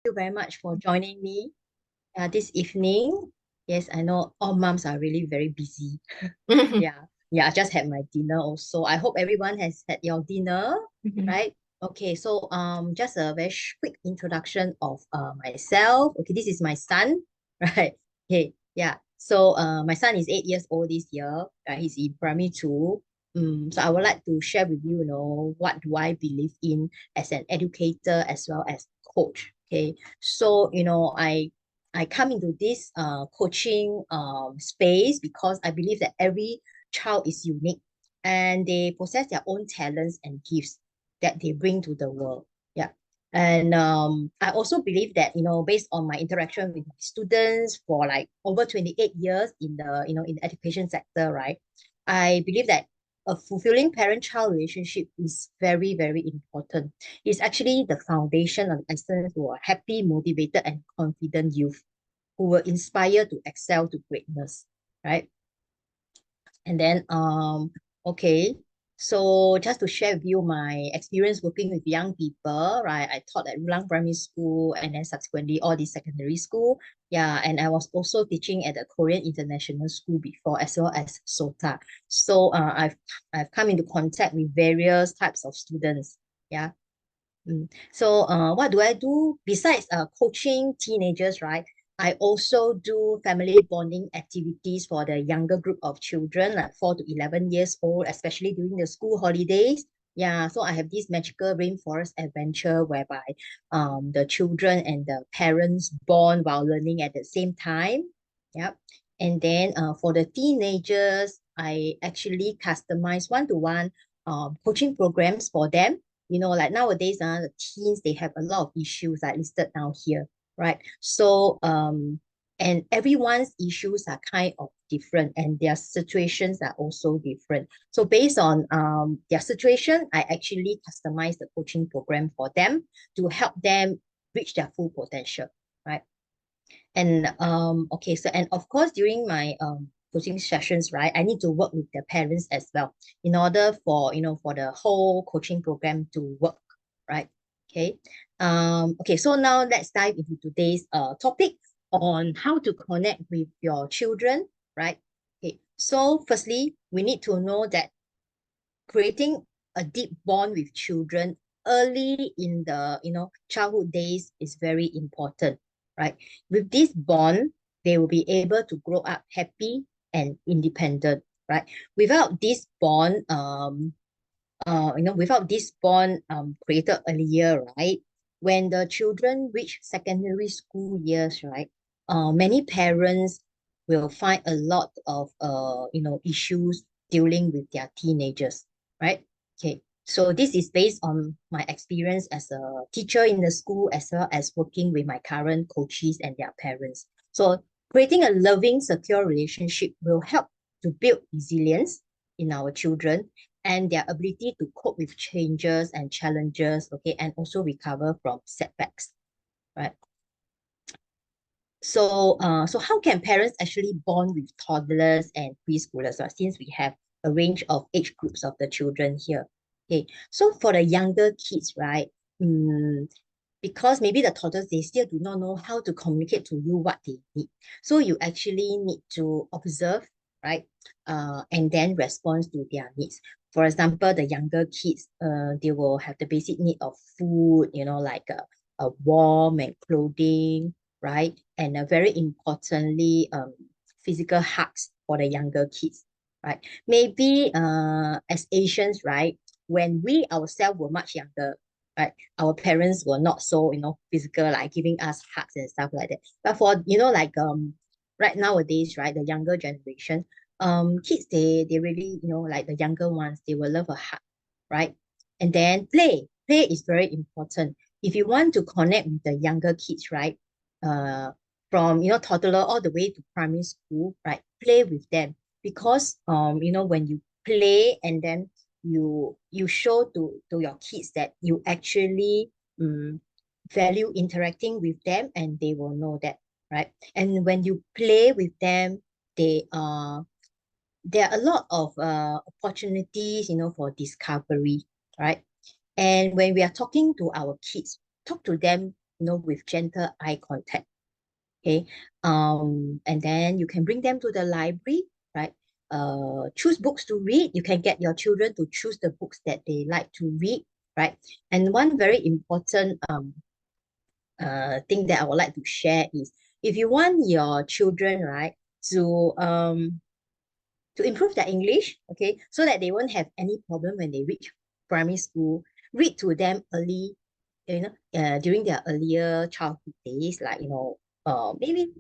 you very much for joining me this evening. Yes, I know all moms are really very busy. Yeah, yeah, I just had my dinner also. I hope everyone has had your dinner, Mhm. right? Okay, so just a very quick introduction of myself. Okay, this is my son, right? Okay, yeah. So my son is 8 years old this year, right? He's in primary two. So I would like to share with you, what do I believe in as an educator as well as coach. Okay, so I come into this coaching space because I believe that every child is unique and they possess their own talents and gifts that they bring to the world. Yeah. And I also believe that, based on my interaction with my students for like over 28 years in the education sector, right? I believe that a fulfilling parent-child relationship is very, very important. It's actually the foundation of essence for a happy, motivated, and confident youth who were inspired to excel to greatness, right? And then, okay, so just to share with you my experience working with young people, right? I taught at Rulang Primary School and then subsequently all the secondary school. Yeah, and I was also teaching at the Korean International School before, as well as SOTA. So I've come into contact with various types of students. Yeah. So what do I do besides coaching teenagers, right? I also do family bonding activities for the younger group of children, like 4 to 11 years old, especially during the school holidays. Yeah, so I have this magical rainforest adventure whereby the children and the parents bond while learning at the same time. Yep. And then for the teenagers, I actually customize one-to-one coaching programs for them. Like nowadays, the teens, they have a lot of issues like listed down here, right? So, and everyone's issues are kind of different and their situations are also different. So based on their situation, I actually customize the coaching program for them to help them reach their full potential, right? And okay, so and of course during my coaching sessions, right, I need to work with the parents as well in order for the whole coaching program to work, right? Okay. Okay, so now let's dive into today's topic on how to connect with your children, right? Okay, so firstly, we need to know that creating a deep bond with children early in the childhood days is very important, right? With this bond, they will be able to grow up happy and independent, right? Without this bond without this bond created earlier, right? When the children reach secondary school years, right? Many parents will find a lot of issues dealing with their teenagers, right? Okay. So this is based on my experience as a teacher in the school as well as working with my current coaches and their parents. So creating a loving, secure relationship will help to build resilience in our children and their ability to cope with changes and challenges, okay, and also recover from setbacks, right? So how can parents actually bond with toddlers and preschoolers, since we have a range of age groups of the children here? Okay, so for the younger kids, right? Um, because maybe the toddlers they still do not know how to communicate to you what they need. So you actually need to observe, right? And then respond to their needs. For example, the younger kids, they will have the basic need of food, like a warm and clothing, right? And very importantly, physical hugs for the younger kids, right? Maybe as Asians, right? When we ourselves were much younger, right? Our parents were not so physical, like giving us hugs and stuff like that. But for like right nowadays, right, the younger generation, kids, they really like the younger ones, they will love a hug, right? And then play is very important if you want to connect with the younger kids, right? uh from toddler all the way to primary school, right? Play with them because when you play and then you show to your kids that you actually um, value interacting with them, and they will know that, right? And when you play with them, they there are a lot of opportunities for discovery, right? And when we are talking to our kids, talk to them with gentle eye contact. Okay. And then you can bring them to the library, right? Choose books to read. You can get your children to choose the books that they like to read, right? And one very important thing that I would like to share is, if you want your children, right, to improve their English, okay, so that they won't have any problem when they reach primary school, read to them early, during their earlier childhood days, like, maybe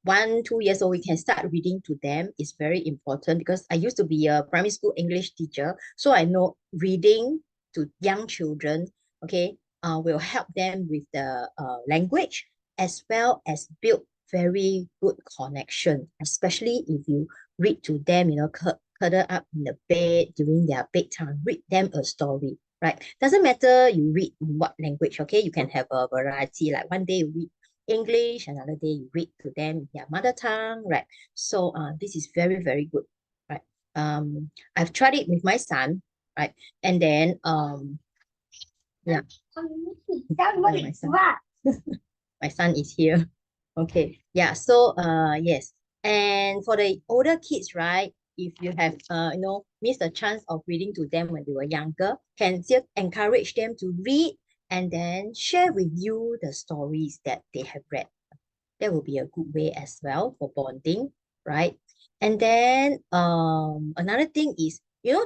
1, 2 years old, we can start reading to them. Is very important, because I used to be a primary school English teacher, so I know reading to young children, okay, will help them with the language, as well as build very good connection, especially if you read to them, cuddle up in the bed during their bedtime, read them a story, right? Doesn't matter you read in what language, okay? You can have a variety, like one day you read English, another day you read to them in their mother tongue, right? So this is very, very good, right? I've tried it with my son, right? And then, yeah, my son. My son is here. Okay. Yeah. So yes. And for the older kids, right? If you have missed the chance of reading to them when they were younger, can still encourage them to read and then share with you the stories that they have read. That will be a good way as well for bonding, right? And then another thing is,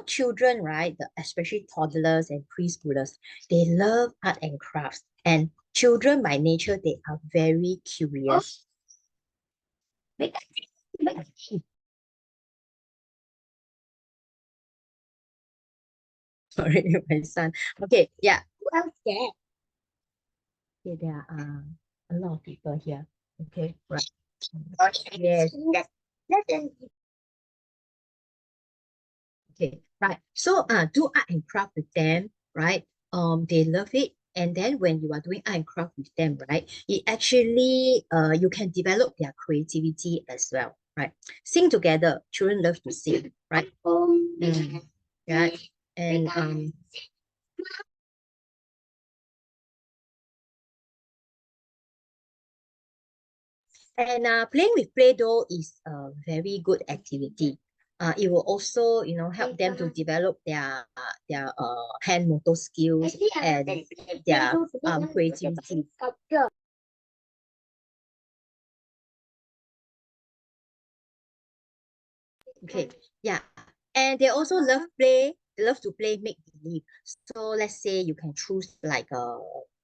children, right? Especially toddlers and preschoolers, they love art and crafts. And children by nature, they are very curious. Sorry, my son. Okay, yeah. Who else there? Okay, there are a lot of people here. Okay, right. Yes. Okay, right. So do art and craft with them, right? They love it. And then when you are doing art and craft with them, right, it actually you can develop their creativity as well, right? Sing together. Children love to sing, right? Right. And playing with Play-Doh is a very good activity. It will also, help them to develop their hand motor skills and their creativity. Okay, yeah. And they also love to play make believe. So let's say you can choose like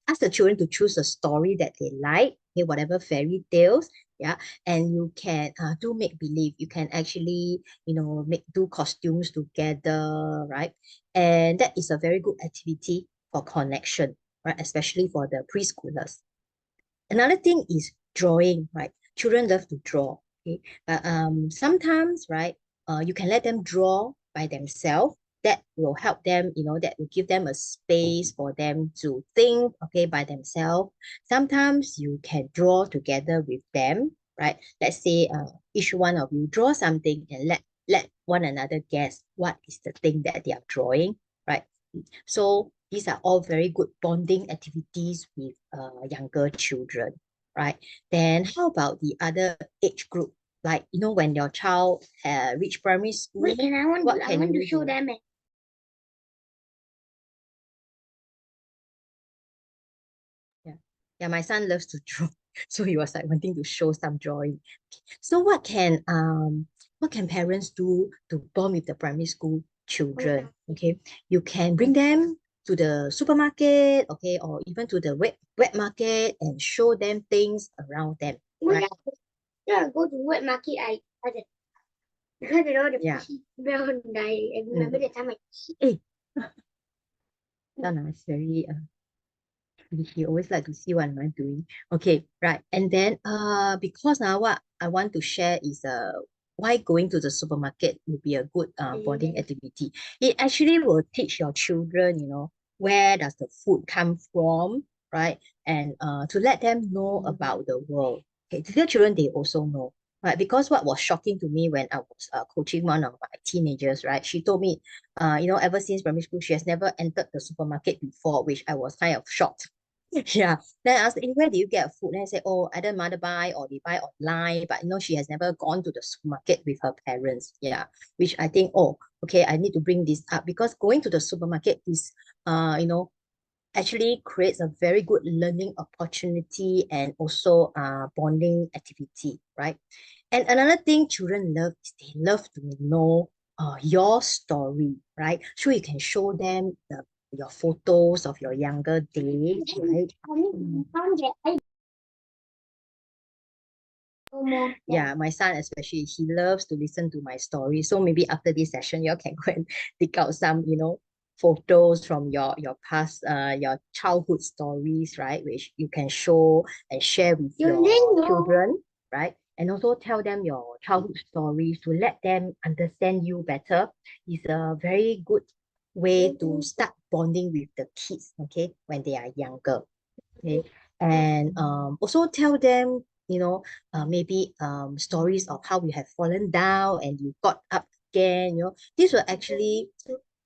ask the children to choose a story that they like, okay, whatever fairy tales, yeah, and you can do make believe. You can actually, do costumes together, right? And that is a very good activity for connection, right? Especially for the preschoolers. Another thing is drawing, right? Children love to draw. Okay. But sometimes, right, you can let them draw by themselves. That will help them, that will give them a space for them to think, okay, by themselves. Sometimes you can draw together with them, right? Let's say each one of you draw something and let one another guess what is the thing that they are drawing, right? So these are all very good bonding activities with younger children, right? Then how about the other age group? Like, when your child reach primary school, Wait, and what I can want you to show do? them. Yeah. Yeah, my son loves to draw. So he was like wanting to show some drawing. So what can parents do to bond with the primary school children? Okay. You can bring them to the supermarket, okay, or even to the wet market and show them things around them. Right? Yeah, go to wet market. I just because the Yeah. bell died. I remember the time Hey, Dana is very he always like to see what am I doing. Okay, right. And then because now what I want to share is why going to the supermarket will be a good bonding activity. It actually will teach your children, where does the food come from, right? And to let them know about the world. Okay, the children they also know. Right, because what was shocking to me when I was coaching one of my teenagers, right? She told me, ever since primary school, she has never entered the supermarket before, which I was kind of shocked. Yeah. Then I asked, where do you get food? Then I say, oh, either mother buy or they buy online. But she has never gone to the supermarket with her parents. Yeah. Which I think, oh, okay, I need to bring this up because going to the supermarket is, actually creates a very good learning opportunity and also bonding activity, right? And another thing children love is they love to know your story, right? So you can show them your photos of your younger days, right? Yeah, my son especially, he loves to listen to my story. So maybe after this session, you all can go and dig out some, photos from your past, your childhood stories, right? Which you can show and share with your children, right? And also tell them your childhood stories to let them understand you better. Is a very good way to start bonding with the kids, okay, when they are younger. Okay. And also tell them, maybe stories of how you have fallen down and you got up again. This will actually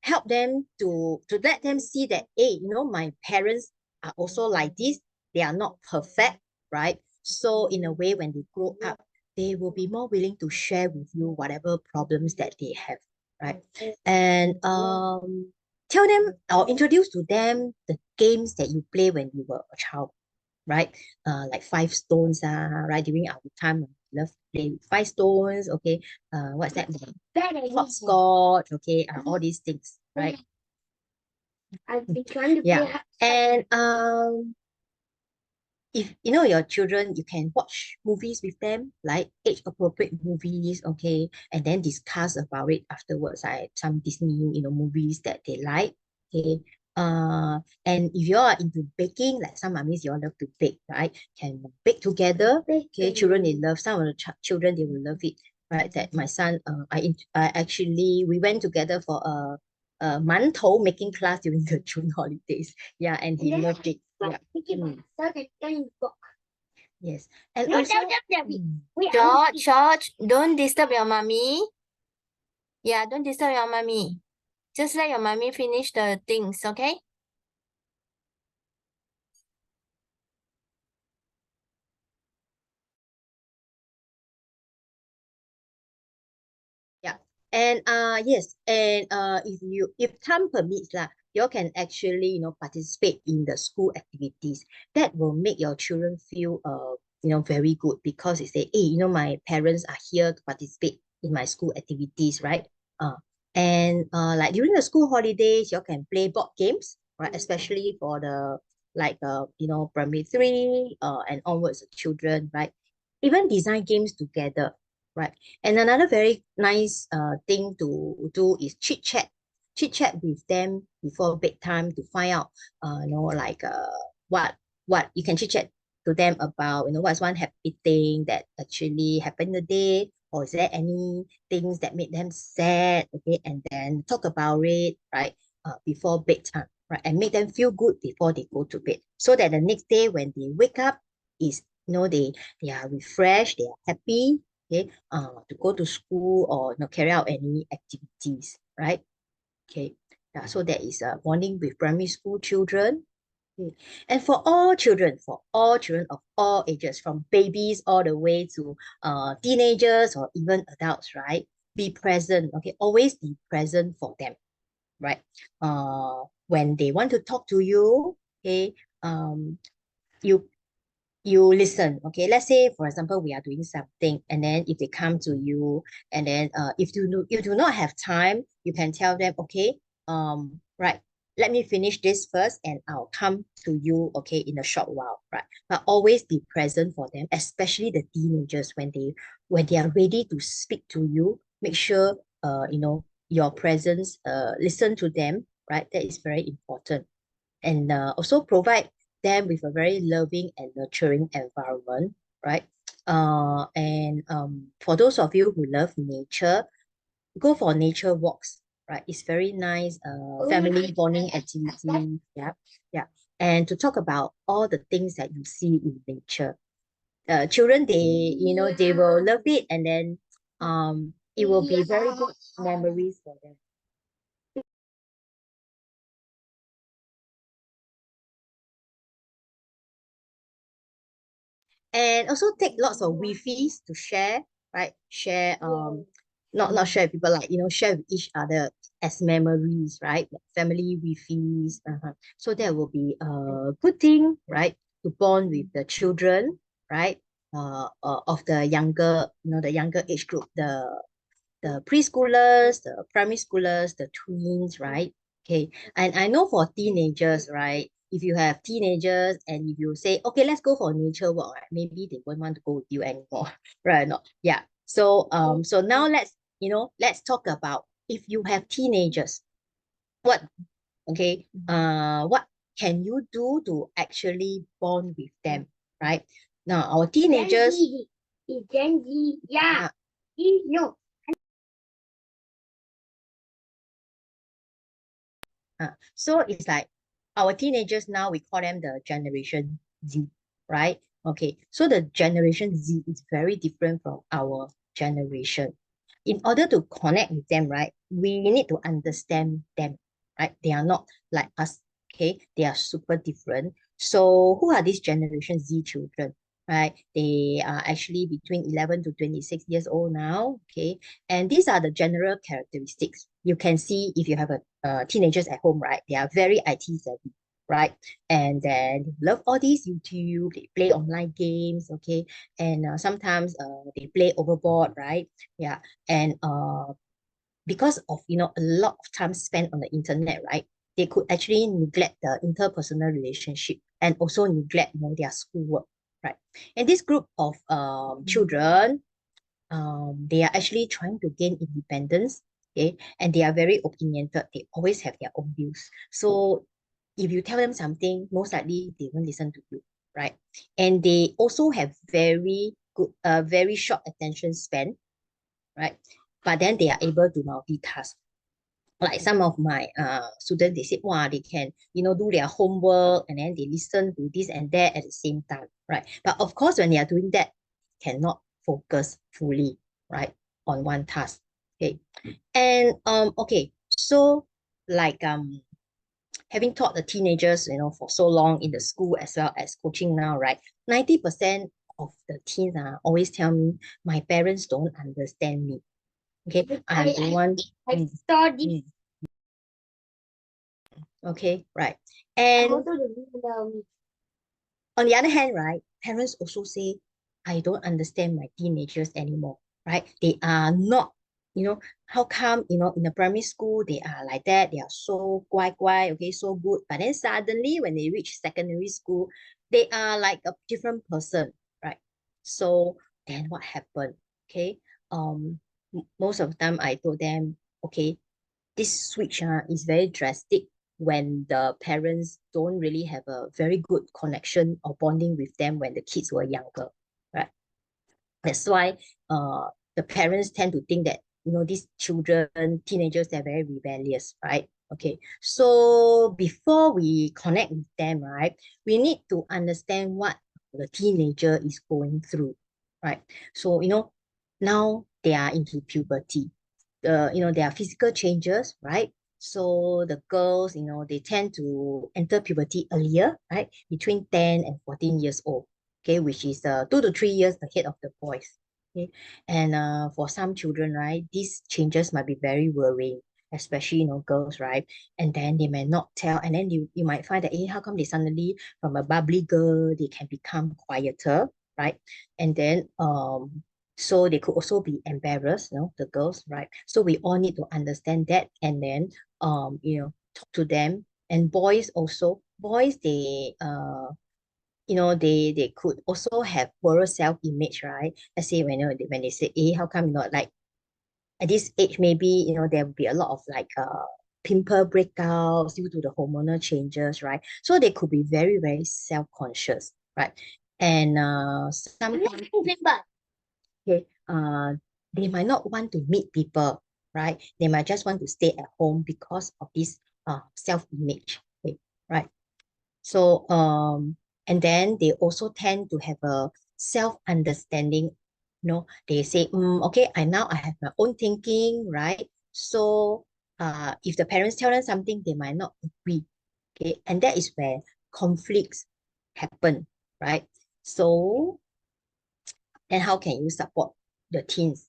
help them to let them see that, hey, my parents are also like this. They are not perfect, right? So in a way, when they grow up, they will be more willing to share with you whatever problems that they have, right? And tell them or introduce to them the games that you play when you were a child, right? Like five stones, right? During our time, we love to play with five stones, okay? What's that? Hopscotch, okay? All these things, right? I've been trying to Yeah. play. And if your children, you can watch movies with them, like age appropriate movies, okay, and then discuss about it afterwards, like some Disney movies that they like, okay. And if you are into baking, like some mummies, you all love to bake, right? Can bake together, okay. Children, they love, some of the children, they will love it, right? That my son, I actually, we went together for a mantou making class during the June holidays. Yeah, and he loved it. Yeah. Yes. And No, also, George, don't disturb your mommy. Yeah, don't disturb your mommy. Just let your mommy finish the things, okay? yeah. And yes, and if time permits lah, you can actually participate in the school activities. That will make your children feel very good because they say, hey, my parents are here to participate in my school activities, right? And like during the school holidays, you can play board games, right? Especially for the like primary three and onwards children, right? Even design games together, right? And another very nice thing to do is chit chat with them before bedtime to find out like what you can chit chat to them about, what's one happy thing that actually happened the day, or is there any things that made them sad, okay, and then talk about it, right, before bedtime, right, and make them feel good before they go to bed, so that the next day when they wake up is they are refreshed, they are happy, okay, to go to school or carry out any activities, right? Okay, yeah, so that is bonding with primary school children. Okay. And for all children of all ages, from babies all the way to teenagers or even adults, right? Be present, okay? Always be present for them, right? When they want to talk to you, okay, you you listen, okay. Let's say for example we are doing something, and then if they come to you, and then if you do not have time, you can tell them, okay, right, let me finish this first and I'll come to you, okay, in a short while, right? But always be present for them, especially the teenagers. When they are ready to speak to you, make sure your presence, listen to them, right? That is very important. And also provide them with a very loving and nurturing environment, right? And for those of you who love nature, go for nature walks, right? It's very nice, family bonding activity. Yeah, yeah. And to talk about all the things that you see in nature. Children, they will love it, and then it will be very good memories for them. And also take lots of Wi-Fis to share, right? Share, not share with people, like, share with each other as memories, right? Like family Wi-Fis. So that will be a good thing, right? To bond with the children, right? Of the younger, the younger age group, the preschoolers, the primary schoolers, the tweens, right? Okay. And I know for teenagers, right? If you have teenagers and if you say, okay, let's go for nature walk, right? Maybe they won't want to go with you anymore, right? or not? Yeah. So now let's talk about if you have teenagers, what what can you do to actually bond with them, right? Now our teenagers, Gen Z, yeah. No. so it's like our teenagers now, we call them the Generation Z, right? Okay, so the Generation Z is very different from our generation. In order to connect with them, right, we need to understand them, right? They are not like us, okay? They are super different. So who are these Generation Z children? Right, they are actually between 11 to 26 years old now, okay? And these are the general characteristics. You can see if you have teenagers at home, right? They are very IT savvy, right? And then love all these YouTube, they play online games, okay? And sometimes they play overboard, right? Yeah. And because of, a lot of time spent on the internet, right? They could actually neglect the interpersonal relationship and also neglect, their schoolwork, right? And this group of children, they are actually trying to gain independence, okay? And they are very opinionated. They always have their own views. So if you tell them something, most likely they won't listen to you, right? And they also have very short attention span, right? But then they are able to multitask. Like some of my students, they said, wow, they can, do their homework and then they listen to this and that at the same time, right? But of course, when they are doing that, cannot focus fully, right, on one task. Okay. And okay, so like having taught the teenagers, for so long in the school as well as coaching now, right? 90% of the teens always tell me, my parents don't understand me. Okay. I don't want. I saw this. Okay, right. I And also the on the other hand, right, parents also say, I don't understand my teenagers anymore, right? They are not, how come, in the primary school, they are like that, they are so guai, okay, so good. But then suddenly, when they reach secondary school, they are like a different person, right? So then what happened? Okay, most of the time I told them, okay, this switch is very drastic when the parents don't really have a very good connection or bonding with them when the kids were younger, right? That's why the parents tend to think that, these children, teenagers, they're very rebellious, right? Okay, so before we connect with them, right, we need to understand what the teenager is going through, right? So, now they are into puberty. There are physical changes, right? So the girls, they tend to enter puberty earlier, right? Between 10 and 14 years old, okay, which is 2 to 3 years ahead of the boys. Okay. And for some children, right, these changes might be very worrying, especially, girls, right? And then they may not tell, and then you might find that, hey, how come they suddenly from a bubbly girl, they can become quieter, right? And then so they could also be embarrassed, the girls, right? So we all need to understand that and then talk to them. And boys also, boys, they could also have poorer self-image, right? Let's say when they say, hey, how come, like at this age, maybe, there will be a lot of like pimple breakouts due to the hormonal changes, right? So they could be very, very self-conscious, right? And sometimes, okay, they might not want to meet people, right? They might just want to stay at home because of this self-image, okay, right? So and then they also tend to have a self-understanding. They say, okay, I have my own thinking, right? So if the parents tell them something, they might not agree. Okay, and that is where conflicts happen, right? So then how can you support the teens?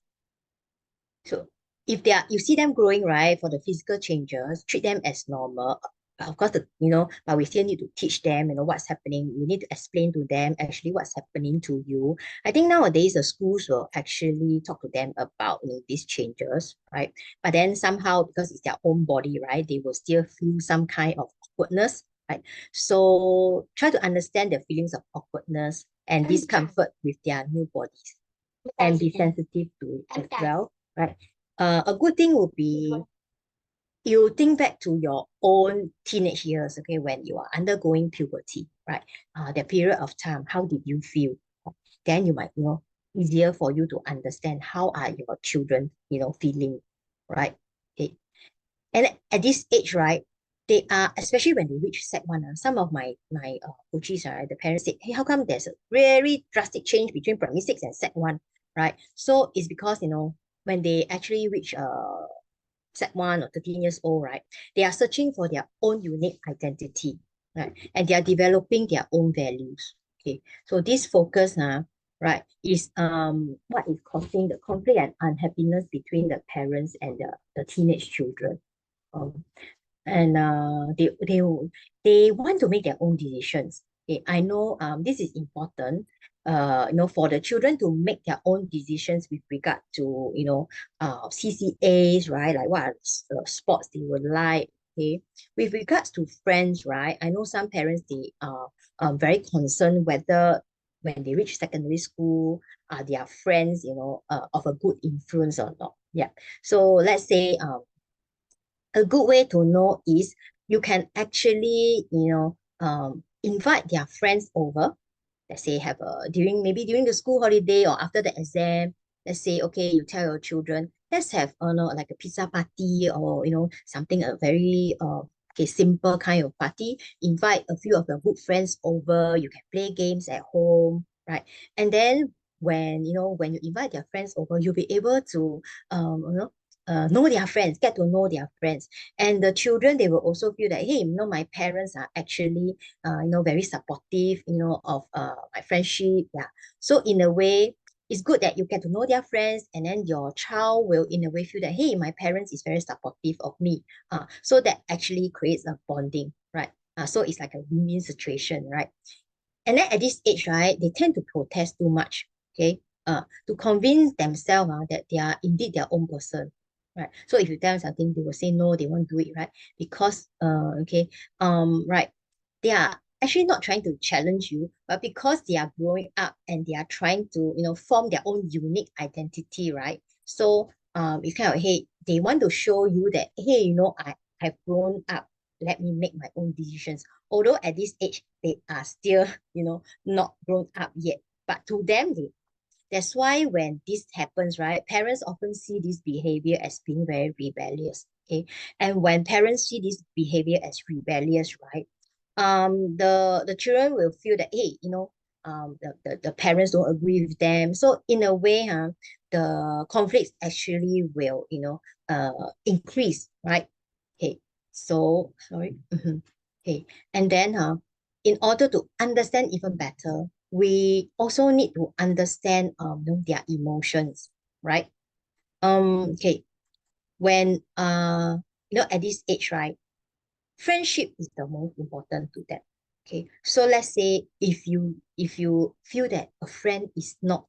So if you see them growing, right, for the physical changes, treat them as normal. Of course, but we still need to teach them, what's happening. We need to explain to them actually what's happening to you. I think nowadays the schools will actually talk to them about these changes, right? But then somehow, because it's their own body, right, they will still feel some kind of awkwardness, right? So try to understand the feelings of awkwardness and discomfort with their new bodies and be sensitive to it as well, right? A good thing would be you think back to your own teenage years, okay, when you are undergoing puberty, right? That period of time, how did you feel? Then you might, easier for you to understand how are your children, feeling, right? Okay. And at this age, right, they are, especially when they reach Sec 1, some of my coaches, right, the parents say, hey, how come there's a very drastic change between primary 6 and Sec 1, right? So it's because, when they actually reach Sec 1 or 13 years old, right, they are searching for their own unique identity, right? And they are developing their own values. Okay. So this focus, right, is what is causing the conflict and unhappiness between the parents and the teenage children. Um, and they want to make their own decisions. Okay, I know this is important. For the children to make their own decisions with regard to CCAs, right? Like what are the sports they would like. Okay, with regards to friends, right? I know some parents they are very concerned whether when they reach secondary school, are their friends, of a good influence or not. Yeah. So let's say a good way to know is you can actually, invite their friends over. Let's say have maybe during the school holiday or after the exam. Let's say, okay, you tell your children, let's have like a pizza party or something a very okay, simple kind of party. Invite a few of your good friends over. You can play games at home, right? And then when you invite their friends over, you'll be able to know their friends, get to know their friends. And the children, they will also feel that, hey, my parents are actually, very supportive, of my friendship. Yeah. So in a way, it's good that you get to know their friends, and then your child will, in a way, feel that, hey, my parents is very supportive of me. So that actually creates a bonding, right? So it's like a win-win situation, right? And then at this age, right, they tend to protest too much, okay? To convince themselves that they are indeed their own person, right? So if you tell them something, they will say no, they won't do it, right? Because, right, they are actually not trying to challenge you, but because they are growing up and they are trying to, form their own unique identity, right? So, it's kind of, hey, they want to show you that, hey, I've grown up. Let me make my own decisions. Although at this age, they are still, not grown up yet. But to them, that's why when this happens, right, parents often see this behavior as being very rebellious. Okay. And when parents see this behavior as rebellious, right, the children will feel that, hey, the parents don't agree with them. So in a way, the conflicts actually will, increase, right? Okay. So sorry. Okay. And then in order to understand even better, we also need to understand their emotions, right? Okay. When at this age, right, friendship is the most important to them. Okay. So let's say if you feel that a friend is not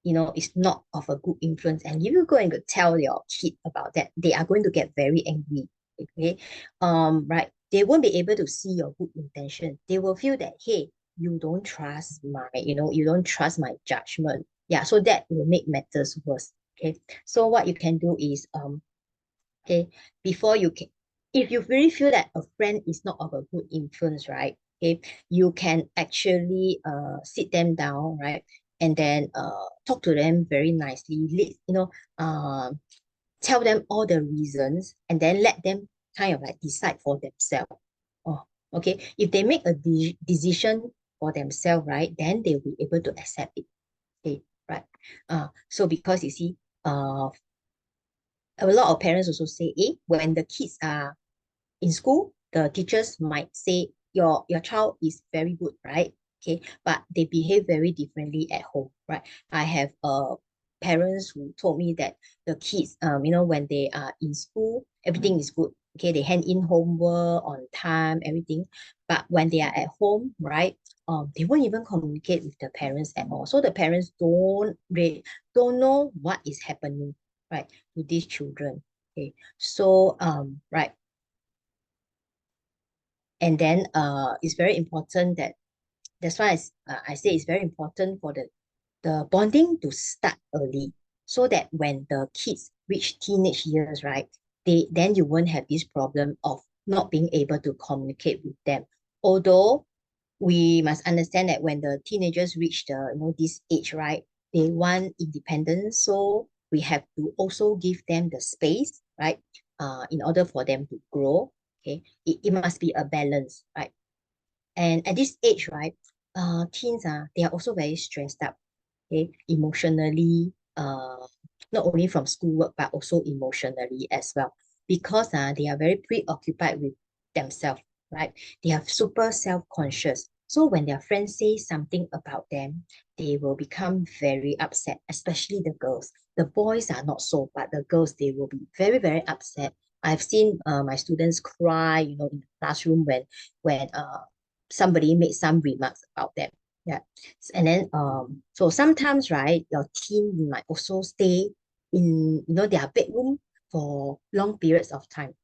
of a good influence, and you go and go tell your kid about that, they are going to get very angry. Okay. Right. They won't be able to see your good intention. They will feel that, hey, you don't trust my judgment. Yeah. So that will make matters worse. Okay. So what you can do is okay, before you can, if you really feel that a friend is not of a good influence, right? Okay, you can actually sit them down, right? And then talk to them very nicely, tell them all the reasons, and then let them kind of like decide for themselves. Oh, okay. If they make a decision for themselves, right, then they'll be able to accept it. Okay, right. So because you see, a lot of parents also say, when the kids are in school, the teachers might say your child is very good, right? okay, but they behave very differently at home, right? I have parents who told me that the kids, when they are in school, everything is good. Okay, they hand in homework on time, everything. But when they are at home, right, they won't even communicate with the parents at all. So the parents don't know what is happening, right, to these children. Okay, so right. And then it's very important that's why I say it's very important for the bonding to start early so that when the kids reach teenage years, right, then you won't have this problem of not being able to communicate with them. Although we must understand that when the teenagers reach this age, right, they want independence. So we have to also give them the space, right, in order for them to grow. Okay, it must be a balance, right? And at this age, right, teens they are also very stressed out, okay, emotionally, not only from schoolwork but also emotionally as well, because they are very preoccupied with themselves, right? They are super self-conscious. So when their friends say something about them, they will become very upset, especially the girls. The boys are not so, but the girls, they will be very, very upset. I've seen my students cry, in the classroom when somebody made some remarks about them. Yeah. And then so sometimes, right, your teen might also stay in their bedroom for long periods of time.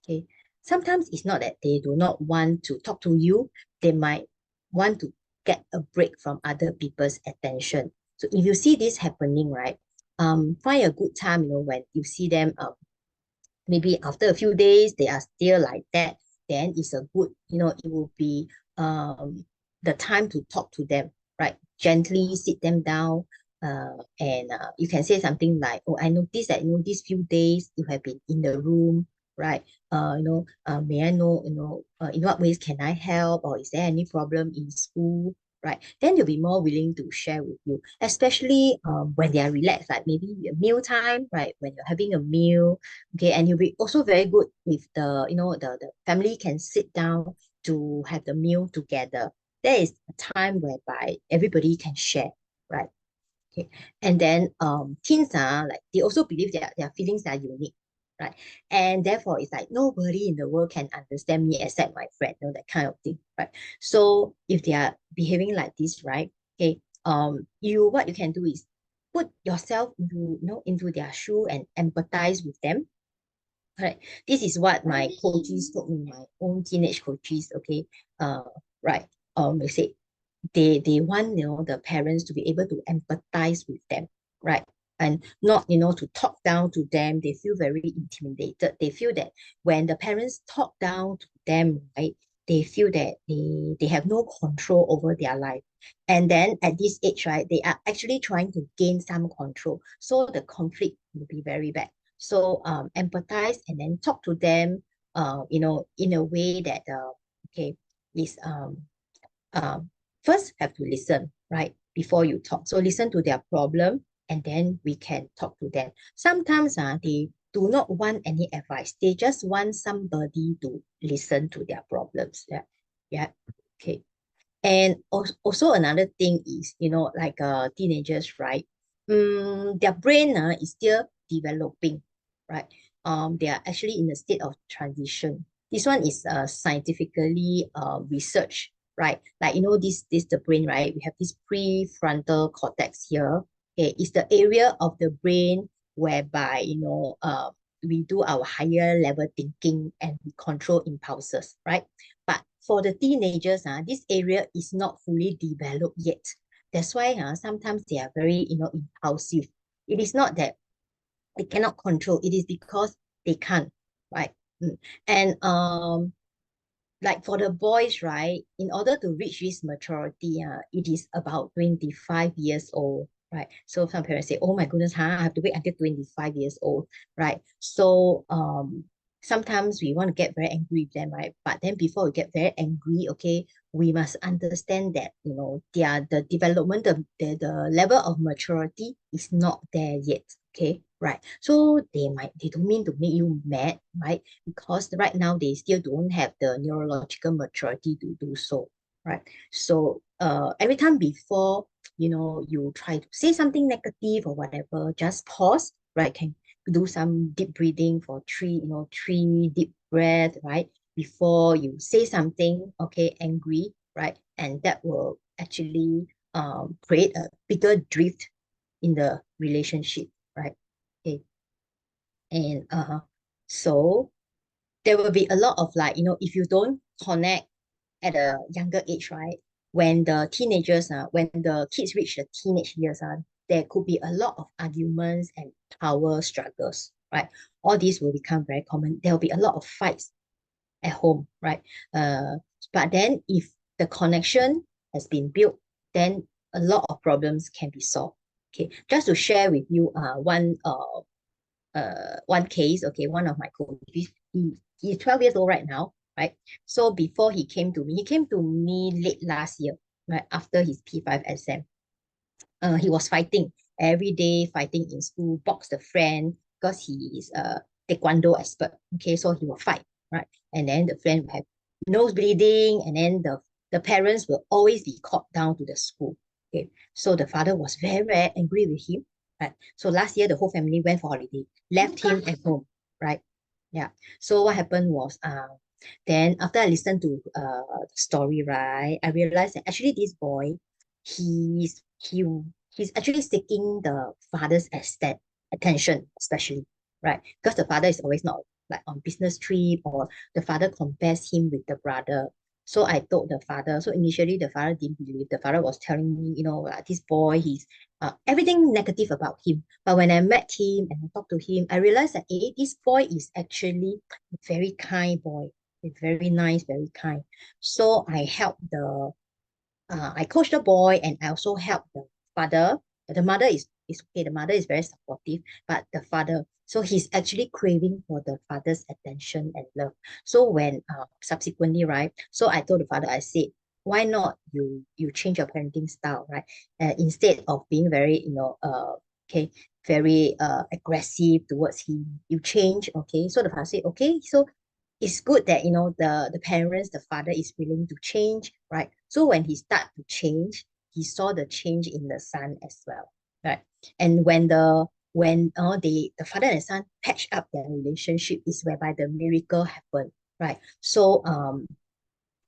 Okay. Sometimes it's not that they do not want to talk to you, they might want to get a break from other people's attention. So if you see this happening, right, find a good time, when you see them maybe after a few days they are still like that, then it's a good, it will be the time to talk to them, right? Gently sit them down, and you can say something like, oh, I noticed that these few days you have been in the room, right? May I know, in what ways can I help, or is there any problem in school, right? Then they'll be more willing to share with you, especially when they are relaxed, like maybe meal time, right? When you're having a meal. Okay, and you'll be also very good if the family can sit down to have the meal together. There is a time whereby everybody can share, right? Okay. And then teens are like they also believe that their feelings are unique, right? And therefore it's like nobody in the world can understand me except my friend, that kind of thing, right? So if they are behaving like this, right? Okay, what you can do is put yourself into their shoe and empathize with them. Right. This is what my coaches told me, my own teenage coaches, okay. Uh, right. They say they want, the parents to be able to empathize with them, right? And not, to talk down to them. They feel very intimidated. They feel that when the parents talk down to them, right, they feel that they have no control over their life. And then at this age, right, they are actually trying to gain some control. So the conflict will be very bad. So empathize and then talk to them, in a way that okay, is um first have to listen, right, before you talk. So listen to their problem, and then we can talk to them. Sometimes they do not want any advice. They just want somebody to listen to their problems. Yeah. Yeah. Okay. And also another thing is, like teenagers, right? Their brain is still developing, right? They are actually in a state of transition. This one is scientifically researched, right? Like this the brain, right? We have this prefrontal cortex here. Okay, it's the area of the brain whereby we do our higher level thinking and we control impulses, right? But for the teenagers, this area is not fully developed yet. That's why sometimes they are very, impulsive. It is not that they cannot control. It is because they can't, right? And like for the boys, right, in order to reach this maturity, it is about 25 years old, right? So some parents say, oh my goodness, I have to wait until 25 years old, right? So sometimes we want to get very angry with them, right? But then before we get very angry, okay, we must understand that, the development, the level of maturity is not there yet. Okay, right. So they don't mean to make you mad, right? Because right now they still don't have the neurological maturity to do so, right? So every time before, you try to say something negative or whatever, just pause, right? Can do some deep breathing for three deep breath, right? Before you say something, okay, angry, right? And that will actually create a bigger drift in the relationship, right? Okay. And so there will be a lot of like, if you don't connect at a younger age, right? When the teenagers, when the kids reach the teenage years, there could be a lot of arguments and power struggles, right? All these will become very common. There will be a lot of fights at home, right? Uh, but then if the connection has been built, then a lot of problems can be solved. Okay, just to share with you, one case. Okay, one of my colleagues, he's 12 years old right now, right? So before he came to me late last year, right? After his P5 exam. He was fighting every day, fighting in school, box the friend because he is a taekwondo expert. Okay, so he will fight, right? And then the friend will have nose bleeding, and then the parents will always be called down to the school. Okay, so the father was very, very angry with him, right? So last year the whole family went for holiday, left him at home, right? Yeah. So what happened was, then after I listened to the story, right, I realized that actually this boy, he's actually seeking the father's attention, especially, right? Because the father is always not like on business trip, or the father compares him with the brother. So I told the father. So initially the father didn't believe. The father was telling me, this boy, he's everything negative about him. But when I met him and I talked to him, I realized that this boy is actually a very kind boy. He's very nice, very kind. So I coach the boy, and I also help the father. The mother is okay. The mother is very supportive, but the father, so he's actually craving for the father's attention and love. So when subsequently, right? So I told the father, I said, why not you change your parenting style, right? Instead of being very, okay, very aggressive towards him, you change, okay? So the father said, okay, so it's good that the parents, the father is willing to change, right? So when he start to change, he saw the change in the son as well, right? And when the father and son patch up their relationship, is whereby the miracle happened, right? So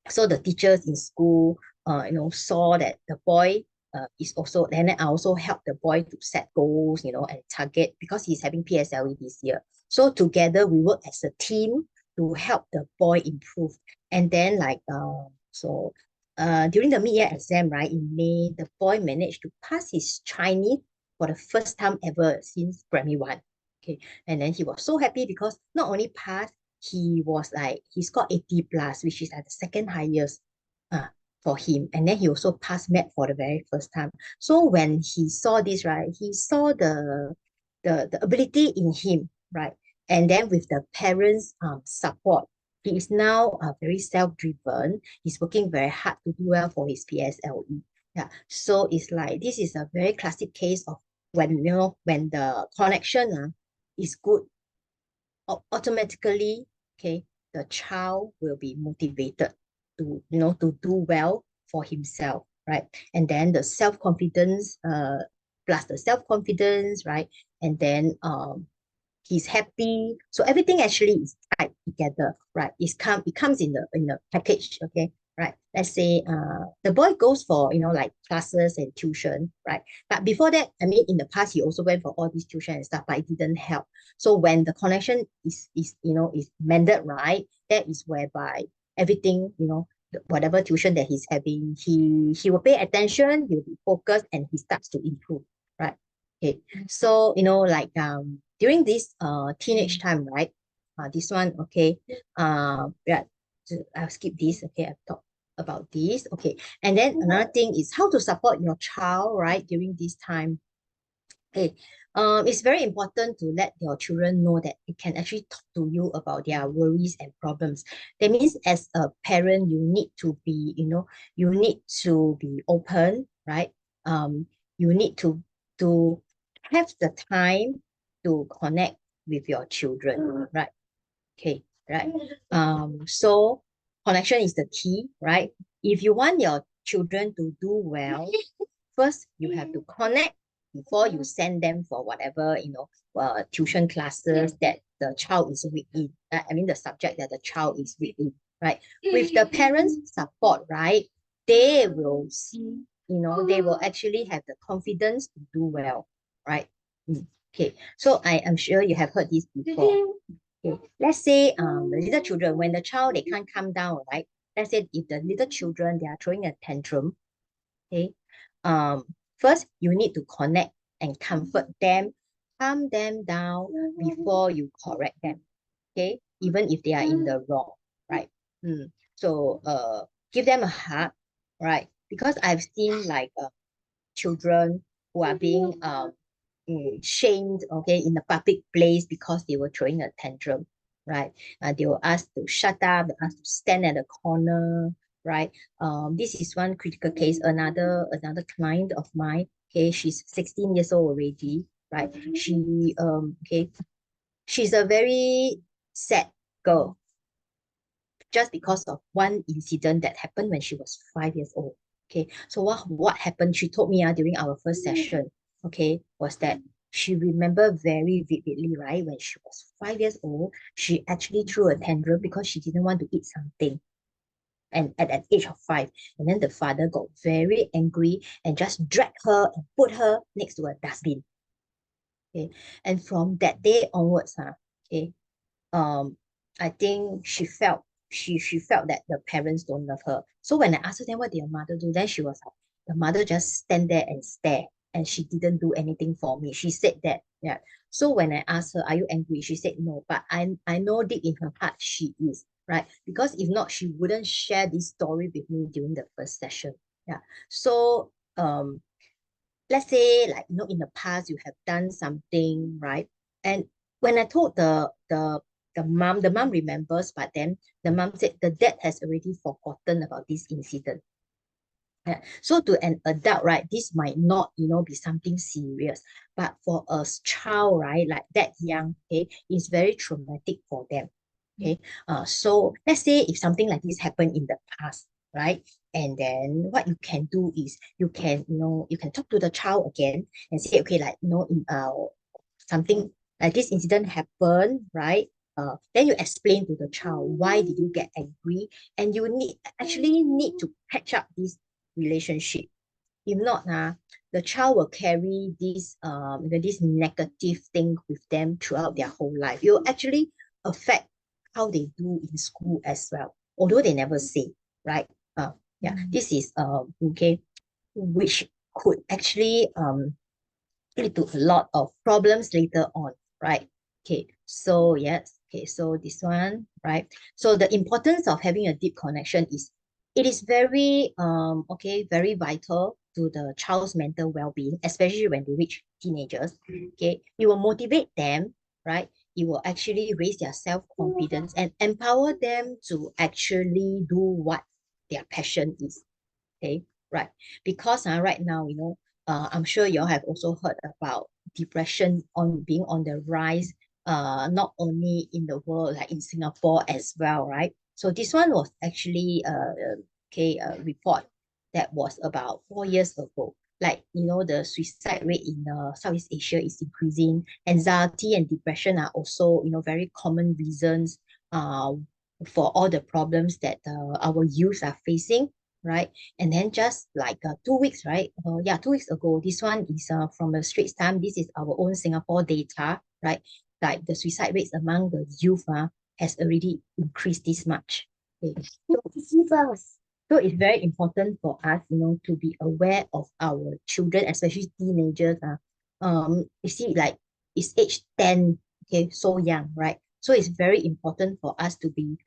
the teachers in school saw that the boy is also, and then I also help the boy to set goals, and target, because he's having PSLE this year. So together we work as a team to help the boy improve. And then during the mid-year exam, right, in May, the boy managed to pass his Chinese for the first time ever since primary one. Okay, and then he was so happy because not only passed, he scored 80 plus, which is at the second highest uh, for him. And then he also passed math for the very first time. So when he saw this, right, he saw the ability in him, right? And then with the parents' support, he is now very self-driven. He's working very hard to do well for his PSLE. Yeah. So it's like this is a very classic case of when the connection is good, automatically, okay, the child will be motivated to do well for himself, right? And then the self-confidence, plus the self-confidence, right? And then he's happy. So everything actually is tied together, right? It comes in the package, okay? Right. Let's say the boy goes for like classes and tuition, right? But before that, I mean, in the past, he also went for all these tuition and stuff, but it didn't help. So when the connection is mended, right, that is whereby everything, whatever tuition that he's having, he will pay attention, he'll be focused, and he starts to improve, right? Okay. So like during this teenage time, right? This one, okay. Yeah, so I'll skip this. Okay, I've talked about this. Okay, and then another thing is how to support your child, right, during this time. Okay, it's very important to let your children know that they can actually talk to you about their worries and problems. That means as a parent, you need to be, you need to be open, right? You need to have the time to connect with your children, right? Okay, right. So connection is the key, right? If you want your children to do well, first you have to connect before you send them for whatever, tuition classes that the child is weak in. I mean, the subject that the child is weak in, right? With the parents' support, right, they will see, they will actually have the confidence to do well, right? Okay, so I am sure you have heard this before. Okay, let's say the little children, when the child they can't calm down, right? Let's say if the little children they are throwing a tantrum, okay, first you need to connect and comfort them, calm them down before you correct them. Okay, even if they are in the wrong, right? So give them a hug, right? Because I've seen like children who are being shamed, okay, in a public place because they were throwing a tantrum, right? They were asked to shut up, they were asked to stand at a corner, right? This is one critical case. Another client of mine, okay, she's 16 years old already, right? She's a very sad girl just because of one incident that happened when she was 5 years old. Okay, so what happened? She told me during our first session, okay, was that she remembered very vividly, right? When she was 5 years old, she actually threw a tantrum because she didn't want to eat something. And at that age of 5, and then the father got very angry and just dragged her and put her next to a dustbin. Okay, and from that day onwards, okay, I think she felt that the parents don't love her. So when I asked her, then what did your mother do? Then she was like, the mother just stand there and stare, and she didn't do anything for me. She said that, yeah. So when I asked her, are you angry? She said no, but I know deep in her heart she is, right? Because if not, she wouldn't share this story with me during the first session. Yeah. So let's say like in the past you have done something, right? And when I told the mom remembers, but then the mom said the dad has already forgotten about this incident. Yeah. So to an adult, right, this might not, be something serious, but for a child, right, like that young, okay, it's very traumatic for them. Okay. So let's say if something like this happened in the past, right? And then what you can do is you can talk to the child again and say, okay, like, in something like this incident happened, right? Then you explain to the child why did you get angry, and you actually need to patch up this relationship. If not, the child will carry this negative thing with them throughout their whole life. It will actually affect how they do in school as well, although they never say, right? Yeah, this is okay, which could actually lead to a lot of problems later on, right? Okay, so yes, okay, so this one, right? So the importance of having a deep connection is, it is very very vital to the child's mental well-being, especially when they reach teenagers. Okay, it will motivate them, right? It will actually raise their self-confidence and empower them to actually do what their passion is. Okay, right? Because right now, I'm sure you all have also heard about depression being on the rise, not only in the world, like in Singapore as well, right? So this one was actually a report that was about 4 years ago. Like, the suicide rate in Southeast Asia is increasing. Anxiety and depression are also, very common reasons for all the problems that our youth are facing, right? And then just like 2 weeks, right? 2 weeks ago, this one is from the Straits Times. This is our own Singapore data, right? Like the suicide rates among the youth has already increased this much. Okay. So it's very important for us, to be aware of our children, especially teenagers. You see, like it's age 10, okay, so young, right? So it's very important for us to be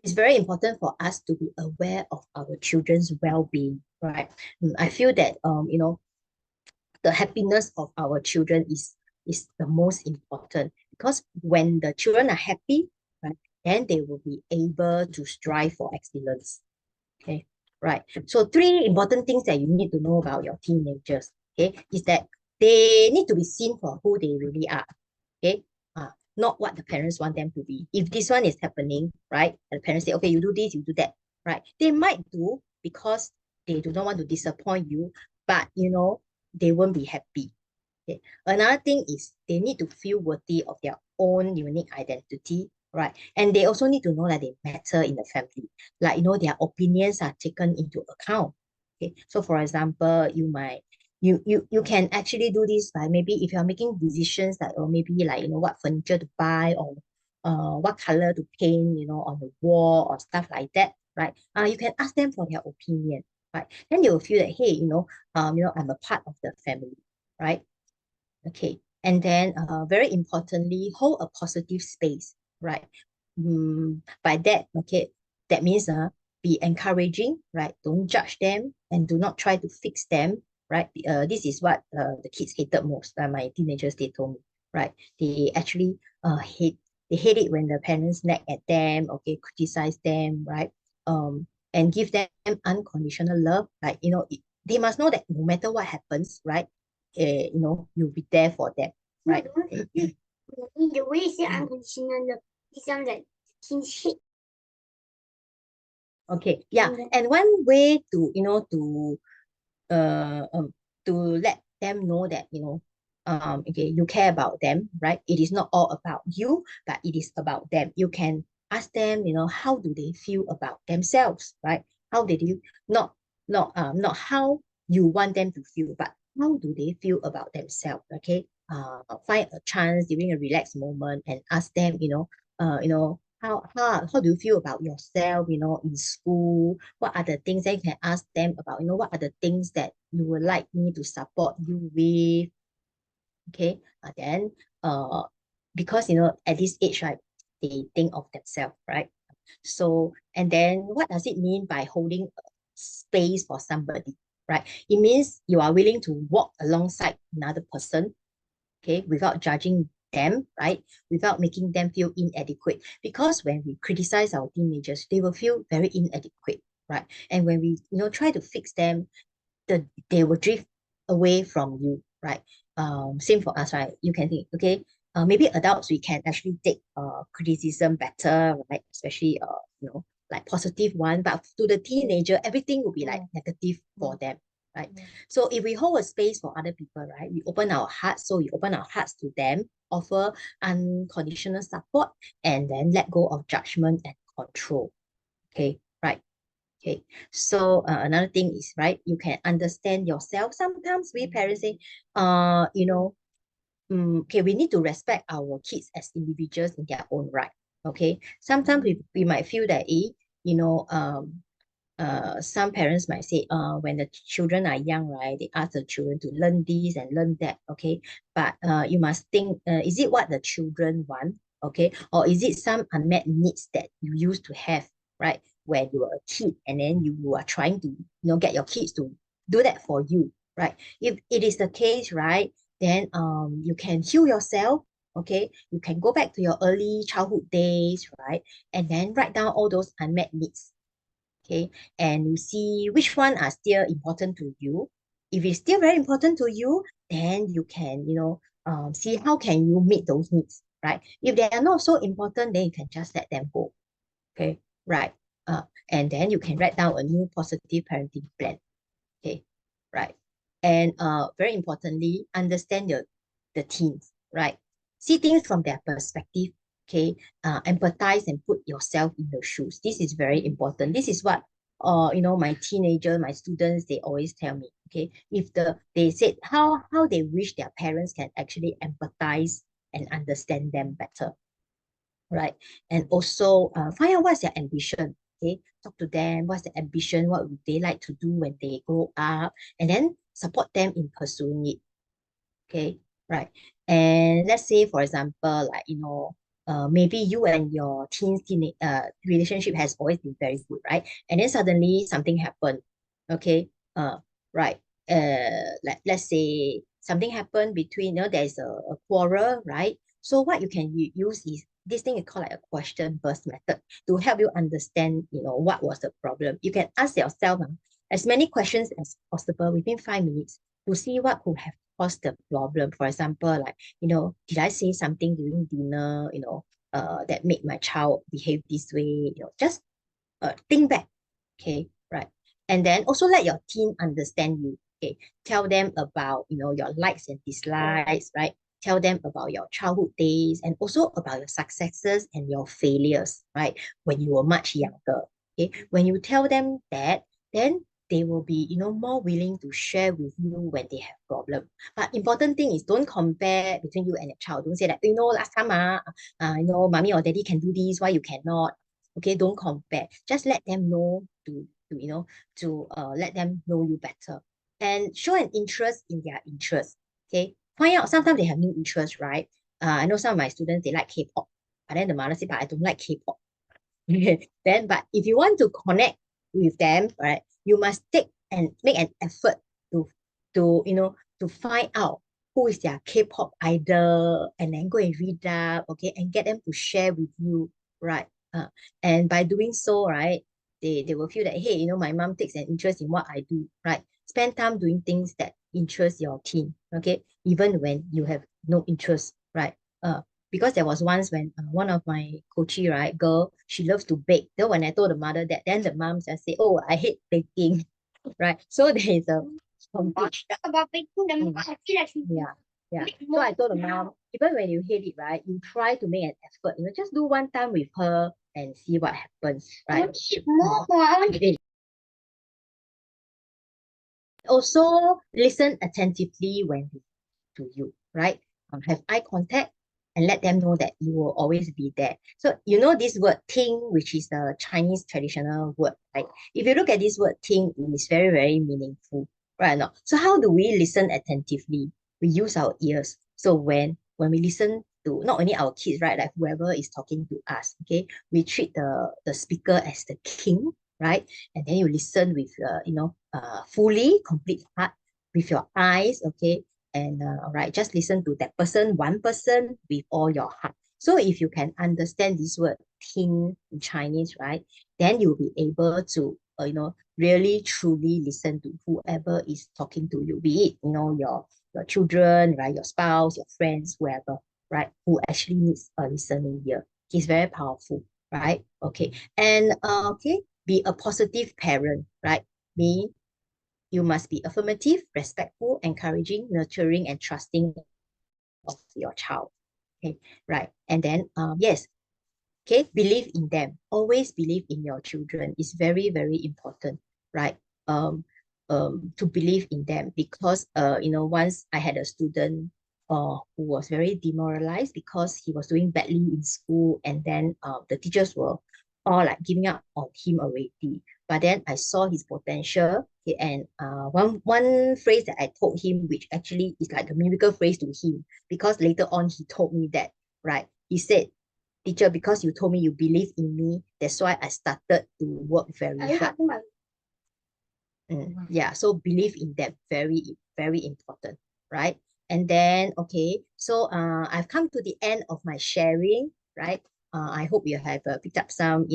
it's very important for us to be aware of our children's well-being, right? I feel that the happiness of our children is the most important, because when the children are happy, right, then they will be able to strive for excellence. Okay, right. So 3 important things that you need to know about your teenagers, okay, is that they need to be seen for who they really are. Okay, not what the parents want them to be. If this one is happening, right, and the parents say, okay, you do this, you do that, right? They might do because they do not want to disappoint you, but they won't be happy. Okay. Another thing is they need to feel worthy of their own unique identity, right? And they also need to know that they matter in the family. Like, their opinions are taken into account. Okay. So for example, you can actually do this by maybe if you're making decisions like, or maybe like, what furniture to buy or what color to paint, on the wall or stuff like that, right? You can ask them for their opinion, right? Then they will feel that, hey, I'm a part of the family, right? Okay. And then very importantly, hold a positive space, right? By that, okay, that means be encouraging, right? Don't judge them and do not try to fix them, right? This is what the kids hated most. My teenagers, they told me, right? They actually they hate it when the parents nag at them, okay, criticize them, right? And give them unconditional love, like, they must know that no matter what happens, right? You'll be there for them, No, right? the way you say unconditional love, it sounds like kinship. Okay, yeah. And one way to, uh, um, to let them know that, okay, you care about them, right? It is not all about you, but it is about them. You can ask them, how do they feel about themselves, right? How did you not how you want them to feel, but how do they feel about themselves? Okay. Find a chance during a relaxed moment and ask them, how do you feel about yourself, in school? What are the things that you can ask them about? What are the things that you would like me to support you with? Okay. Then because at this age, right, they think of themselves, right? So, and then what does it mean by holding a space for somebody, right? It means you are willing to walk alongside another person, okay, without judging them, right? Without making them feel inadequate. Because when we criticize our teenagers, they will feel very inadequate, right? And when we, try to fix them, they will drift away from you, right? Same for us, right? You can think, okay, maybe adults, we can actually take criticism better, right? Especially like positive one, but to the teenager, everything will be like negative for them, right? So if we hold a space for other people, right, we open our hearts. So we open our hearts to them, offer unconditional support, and then let go of judgment and control. Okay, right. Okay, so another thing is, right, you can understand yourself. Sometimes we parents say, okay, we need to respect our kids as individuals in their own right. Okay, sometimes we might feel that, you know, some parents might say, when the children are young, right, they ask the children to learn this and learn that, okay, but you must think, is it what the children want, okay, or is it some unmet needs that you used to have, right, when you were a kid, and then you are trying to, get your kids to do that for you, right? If it is the case, right, then you can heal yourself, okay, you can go back to your early childhood days, right, and then write down all those unmet needs, okay, and you see which one are still important to you. If it's still very important to you, then you can, see how can you meet those needs, right? If they are not so important, then you can just let them go, okay, right? And then you can write down a new positive parenting plan, okay, right? And very importantly, understand the teens, right? See things from their perspective, okay? Empathize and put yourself in the shoes. This is very important. This is what my teenager, my students, they always tell me, okay? If they said how they wish their parents can actually empathize and understand them better, right? And also find out what's their ambition. Okay, talk to them. What's the ambition? What would they like to do when they grow up? And then support them in pursuing it. Okay, right. And let's say, for example, like maybe you and your relationship has always been very good, right? And then suddenly something happened. Okay, right. Like let's say something happened between, there's a quarrel, right? So what you can use is this thing is called like a question burst method to help you understand, what was the problem. You can ask yourself as many questions as possible within 5 minutes to see what could have cause the problem. For example, like, did I say something during dinner, that made my child behave this way? Just think back. Okay, right. And then also let your teen understand you. Okay, tell them about, your likes and dislikes, right? Tell them about your childhood days and also about your successes and your failures, right? When you were much younger. Okay, when you tell them that, then they will be, more willing to share with you when they have problem. But important thing is don't compare between you and your child. Don't say that, last time, mommy or daddy can do this, why you cannot? Okay, don't compare. Just let them know to let them know you better and show an interest in their interest. Okay, find out sometimes they have new interest, right? I know some of my students they like K-pop, but then the mother say, but I don't like K-pop. Then, but if you want to connect with them, right, you must take and make an effort to to find out who is their K-pop idol and then go and read up, okay, and get them to share with you, right? And by doing so, right, they will feel that, hey, my mom takes an interest in what I do, right? Spend time doing things that interest your teen, okay, even when you have no interest, right? Because there was once when one of my coachee, right, girl, she loves to bake. Then when I told the mother that, then the mom just say, oh, I hate baking, right? So there is a complete, About baking the Mm. I feel like yeah. So I told the mom, even when you hate it, right, you try to make an effort, just do one time with her and see what happens, I right? want to eat more. I want to eat. Also, listen attentively when they to you, right? Have eye contact and let them know that you will always be there. So this word "ting," which is the Chinese traditional word, right? If you look at this word "ting," it is very, very meaningful, right? Or not? So how do we listen attentively? We use our ears. So when we listen to not only our kids, right, like whoever is talking to us, okay, we treat the speaker as the king, right? And then you listen with fully, complete heart with your eyes, okay? And right, just listen to that person, one person with all your heart. So if you can understand this word "听" in Chinese, right, then you'll be able to really truly listen to whoever is talking to you, be it your children, right, your spouse, your friends, whoever, right, who actually needs a listening ear. It's very powerful, right? Okay, and okay, be a positive parent, right? Me, you must be affirmative, respectful, encouraging, nurturing, and trusting of your child. Okay, right. And then, yes, okay, believe in them. Always believe in your children. It's very, very important, right? Um, to believe in them because, once I had a student who was very demoralized because he was doing badly in school, and then the teachers were all like giving up on him already. But then I saw his potential, okay, and one phrase that I told him, which actually is like a miracle phrase to him, because later on he told me that, right? He said, teacher, because you told me you believe in me, that's why I started to work very Are you hard. talking about? Yeah, so believe in them, very, very important, right? And then, okay, so I've come to the end of my sharing, right? I hope you have picked up some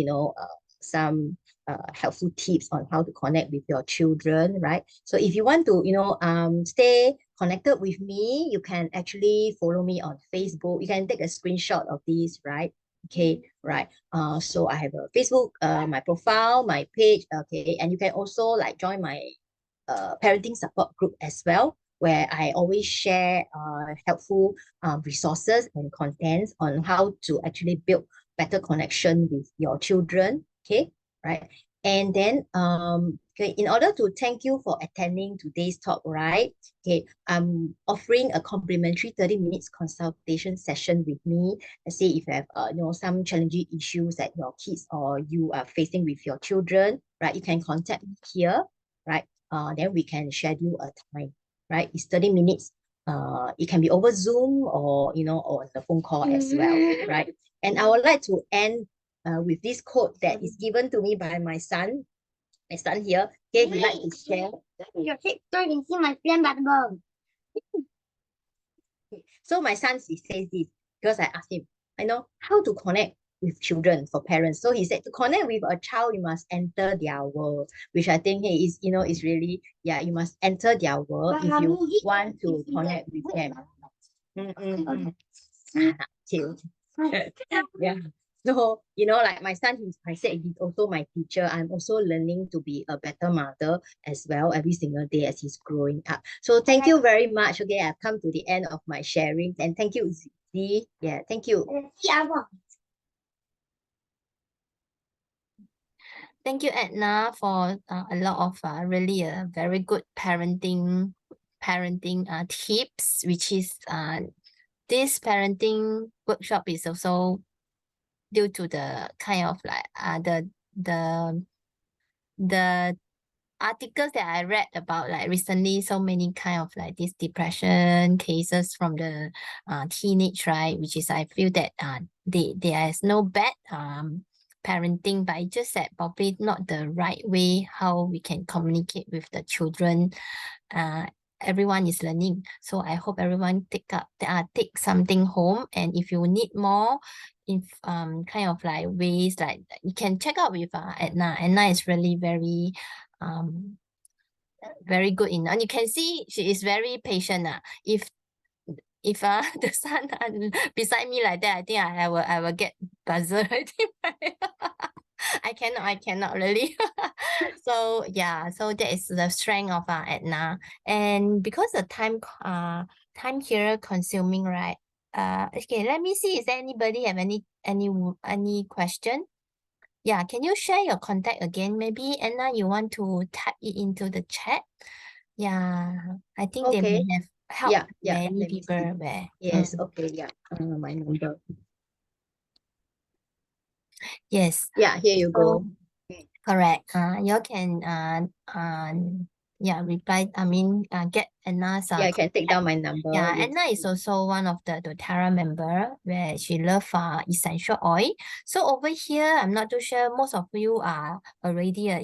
helpful tips on how to connect with your children, right? So if you want to, stay connected with me, you can actually follow me on Facebook. You can take a screenshot of this, right? Okay, right. So I have a Facebook, my profile, my page, okay, and you can also like join my parenting support group as well, where I always share helpful resources and contents on how to actually build better connection with your children. Okay, right. And then okay, in order to thank you for attending today's talk, right? Okay, I'm offering a complimentary 30 minutes consultation session with me. Let's say if you have some challenging issues that your kids or you are facing with your children, right? You can contact me here, right? Then we can schedule a time, right? It's 30 minutes. It can be over Zoom or or the phone call as well, right? And I would like to end with this quote that is given to me by my son. My son here, okay, he likes to share. Your head so you can see my flame button. So my son, he says this because I asked him, I know how to connect with children for parents. So he said to connect with a child, you must enter their world, which I think hey, is is really, yeah, you must enter their world But if you mommy, want to if you connect get with good, them. Cute. Okay. Yeah. So, like my son, I said he's also my teacher. I'm also learning to be a better mother as well every single day as he's growing up. So thank you very much. Okay, I've come to the end of my sharing. And thank you, Z. Yeah, thank you. Yeah, well, Thank you, Edna, for a lot of really very good parenting tips, which is this parenting workshop is also due to the kind of like the articles that I read about like recently, so many kind of like this depression cases from the teenage, right? Which is I feel that there is no bad parenting, but it's just that probably not the right way how we can communicate with the children. Everyone is learning, so I hope everyone take something home, and if you need more kind of like ways, like you can check out with Edna. Edna is really very very good and you can see she is very patient. If the son beside me like that, I think I will get buzzer. I cannot really. So yeah, so that is the strength of Edna. And because the time here consuming, right? Okay, let me see. Is there anybody have any question? Yeah, can you share your contact again? Maybe Anna, you want to type it into the chat. Yeah, I think they may Okay. have helped Yeah. many Let me people see. there. Yes. Okay. Yeah. My number. Yes. Yeah. Here you So go. correct. You can reply. I mean, get Anna's Yeah, I can take down my number. Yeah, Yes. Edna is also one of the doTERRA member where she love essential oil. So over here, I'm not too sure most of you are already a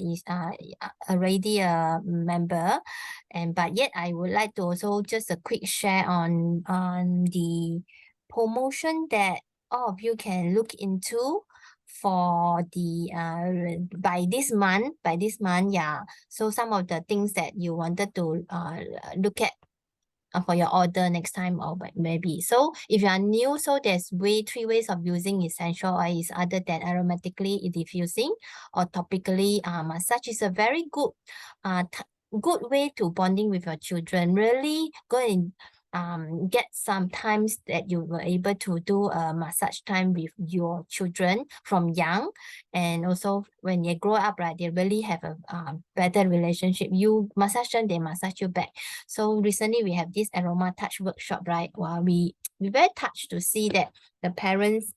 member, but yet I would like to also just a quick share on the promotion that all of you can look into for the by this month. Yeah. So some of the things that you wanted to look at for your order next time, or maybe. So if you are new, so there's three ways of using essential oils other than aromatically diffusing or topically massage. Is a very good good way to bonding with your children. Really go and get some times that you were able to do a massage time with your children from young, and also when they grow up, right, they really have a better relationship. You massage them, they massage you back. So recently we have this aroma touch workshop, right? Well, we very touched to see that the parents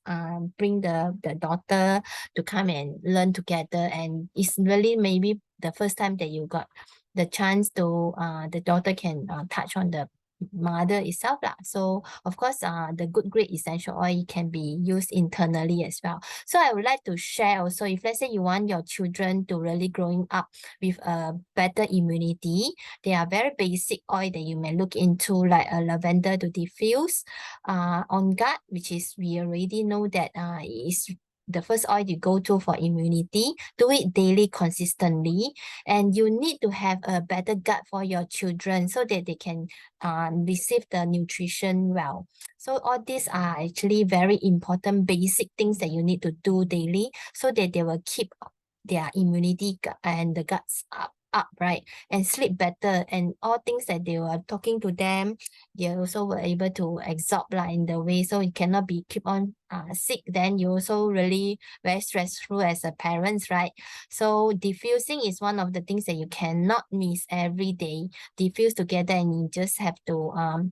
bring the daughter to come and learn together, and it's really maybe the first time that you got the chance to the daughter can touch on the mother itself lah. So of course the good grade essential oil can be used internally as well. So I would like to share also, if let's say you want your children to really growing up with a better immunity, there are very basic oil that you may look into, like a lavender to diffuse On Guard, which is we already know that is the first oil you go to for immunity. Do it daily consistently, and you need to have a better gut for your children so that they can receive the nutrition well. So all these are actually very important basic things that you need to do daily so that they will keep their immunity and the guts up, right, and sleep better, and all things that they were talking to them, they also were able to absorb in the way, so you cannot be keep on sick, then you also really very stressful as a parents, right? So diffusing is one of the things that you cannot miss every day. Diffuse together, and you just have to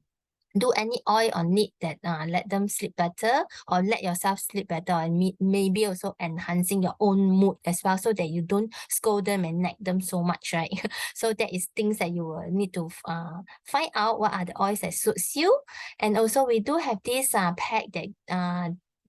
do any oil on it that let them sleep better, or let yourself sleep better, and maybe also enhancing your own mood as well, so that you don't scold them and nag them so much, right? So that is things that you will need to find out what are the oils that suits you. And also we do have this pack that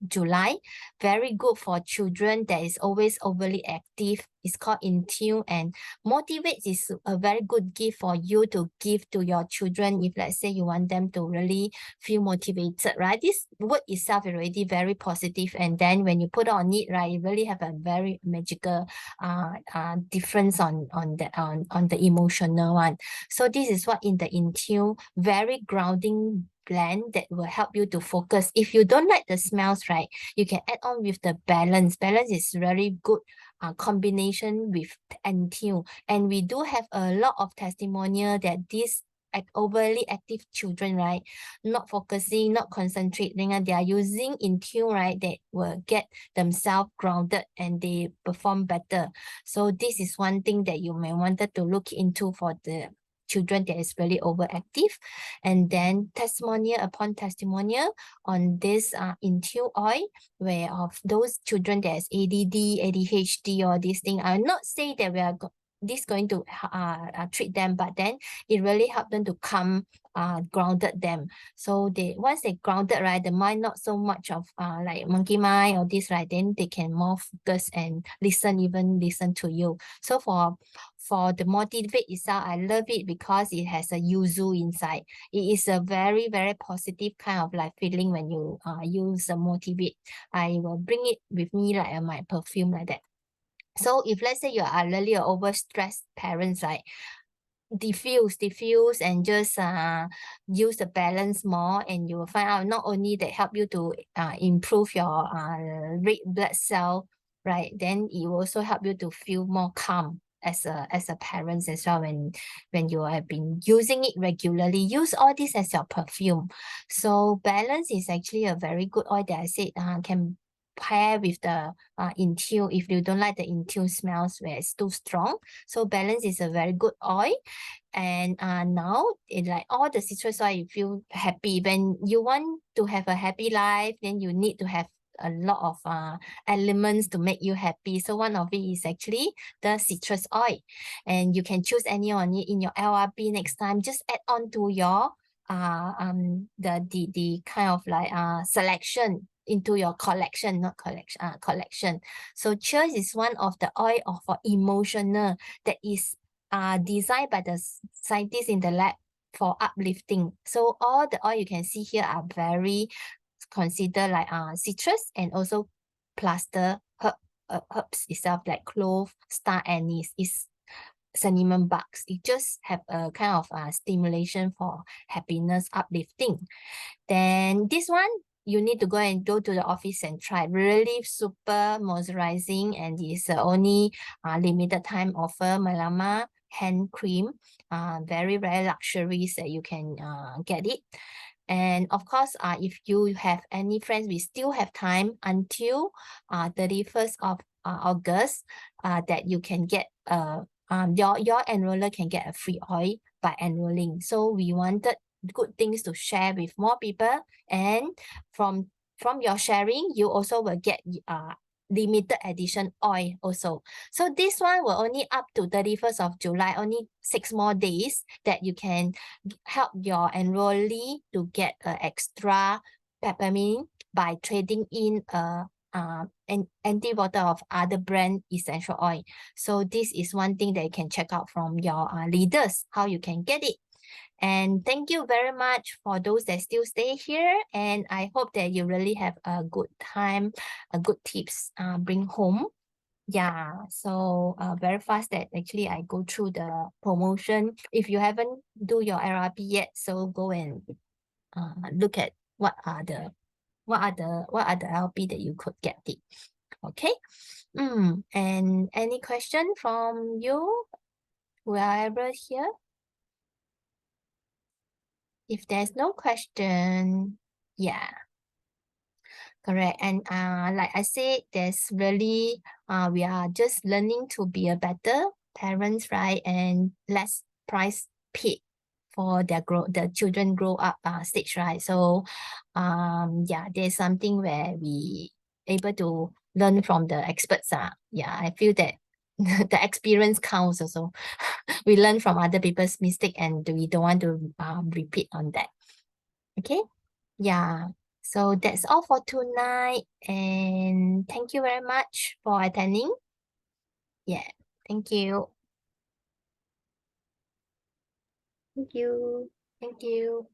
July. Very good for children that is always overly active. It's called InTune, and motivates is a very good gift for you to give to your children if let's say you want them to really feel motivated, right? This word itself is already very positive, and then when you put on it, right, it really have a very magical difference on the emotional one. So this is what in the InTune, very grounding blend that will help you to focus. If you don't like the smells, right, you can add on with the balance. Balance is very good combination with InTune, and we do have a lot of testimonial that these overly active children, right, not focusing, not concentrating, and they are using InTune, right, they will get themselves grounded and they perform better. So this is one thing that you may wanted to look into for the children that is really overactive. And then testimonial upon testimonial on this InTune oil, where of those children that is ADD, ADHD, or this thing. I will not say that we are this going to treat them, but then it really help them to come grounded them. So they once they grounded, right, the mind not so much of like monkey mind or this, right, then they can more focus and even listen to you. So for the motivate itself, I love it because it has a yuzu inside. It is a very, very positive kind of like feeling when you use the motivate. I will bring it with me like my perfume like that. So if let's say you are really an overstressed parents, right, diffuse and just use the balance more, and you will find out not only that help you to improve your red blood cell, right, then it will also help you to feel more calm as a parent as well when you have been using it regularly. Use all this as your perfume. So balance is actually a very good oil that I said can pair with the InTune if you don't like the InTune smells where it's too strong. So balance is a very good oil. And now it like all the citrus oil, you feel happy. When you want to have a happy life, then you need to have a lot of elements to make you happy. So one of it is actually the citrus oil, and you can choose any on it in your LRB next time. Just add on to your the kind of like selection into your collection, not collection, collection. So Cheers is one of the oil for emotional that is designed by the scientists in the lab for uplifting. So all the oil you can see here are very considered like citrus, and also plus the herbs itself like clove, star anise, is cinnamon bugs. It just have a kind of stimulation for happiness, uplifting. Then this one, you need to go to the office and try. Really super moisturizing, and it's only limited time offer. Malama hand cream, very luxuries that you can get it. And of course, if you have any friends, we still have time until 31st of August that you can get your enroller can get a free oil by enrolling. So we wanted good things to share with more people, and from your sharing, you also will get limited edition oil also. So this one will only up to 31st of July, only 6 more days that you can help your enrollee to get an extra peppermint by trading in an empty bottle of other brand essential oil. So this is one thing that you can check out from your leaders, how you can get it. And thank you very much for those that still stay here. And I hope that you really have a good time, a good tips bring home. Yeah, so very fast that actually I go through the promotion. If you haven't do your LRB yet, so go and look at what are the LP that you could get it. Okay. And any question from you, whoever here? If there's no question, yeah, correct. And like I said, there's really we are just learning to be a better parents, right? And less price paid for the children grow up stage, right? So yeah, there's something where we able to learn from the experts. Yeah, I feel that the experience counts also. We learn from other people's mistake, and we don't want to repeat on that. Okay. Yeah. So that's all for tonight, and thank you very much for attending. Yeah, thank you. Thank you. Thank you.